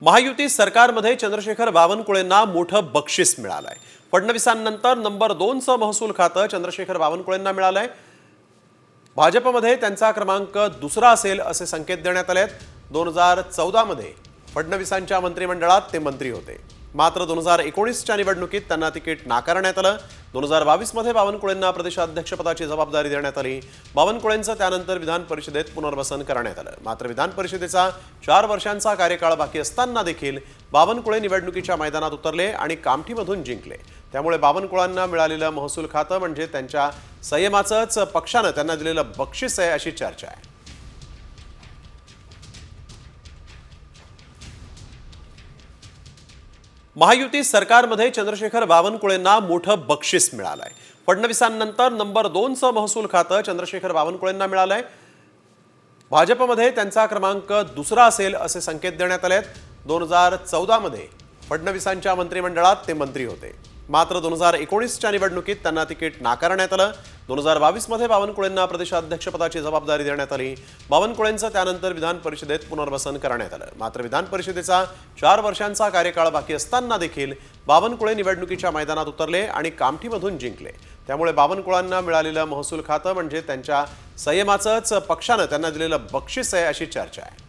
महायुती सरकारमध्ये चंद्रशेखर बावनकुळेंना मोठं बक्षीस मिळालंय। फडणवीसांनंतर नंबर 2चं महसूल खातं चंद्रशेखर बावनकुळेंना मिळालंय। भाजपमध्ये त्यांचा क्रमांक दुसरा असेल असे संकेत देण्यात आले आहेत। 2014 मध्ये फडणवीसांच्या मंत्रिमंडळात ते मंत्री होते, मात्र 2019च्या निवडणुकीत त्यांना तिकीट नाकारण्यात आलं। 2022 मध्ये बावनकुळेंना प्रदेशाध्यक्षपदाची जबाबदारी देण्यात आली। बावनकुळेंचं त्यानंतर विधान परिषदेत पुनर्वसन करण्यात आलं, मात्र विधान परिषदेचा 4 वर्षांचा कार्यकाळ बाकी असताना देखील बावनकुळे निवडणुकीच्या मैदानात उतरले आणि कामठीमधून जिंकले। त्यामुळे बावनकुळांना मिळालेलं महसूल खातं म्हणजे त्यांच्या संयमाचंच पक्षानं त्यांना दिलेलं बक्षीस आहे अशी चर्चा आहे। महायुती सरकारमध्ये चंद्रशेखर बावनकुळेंना मोठं बक्षीस मिळालंय। फडणवीसांनंतर नंबर 2चं महसूल खातं चंद्रशेखर बावनकुळेंना मिळालंय। भाजपमध्ये त्यांचा क्रमांक दुसरा असेल असे संकेत देण्यात आले आहेत। 2014 मध्ये फडणवीसांच्या मंत्रिमंडळात ते मंत्री होते, मात्र 2019च्या निवडणुकीत त्यांना तिकीट नाकारण्यात आलं। 2022 मध्ये बावनकुळेंना प्रदेशाध्यक्षपदाची जबाबदारी देण्यात आली। बावनकुळेंचं त्यानंतर विधान परिषदेत पुनर्वसन करण्यात आलं, मात्र विधान परिषदेचा 4 वर्षांचा कार्यकाळ बाकी असताना देखील बावनकुळे निवडणुकीच्या मैदानात उतरले आणि कामठीमधून जिंकले। त्यामुळे बावनकुळांना मिळालेलं महसूल खातं म्हणजे त्यांच्या संयमाचंच पक्षानं त्यांना दिलेलं बक्षीस आहे अशी चर्चा आहे।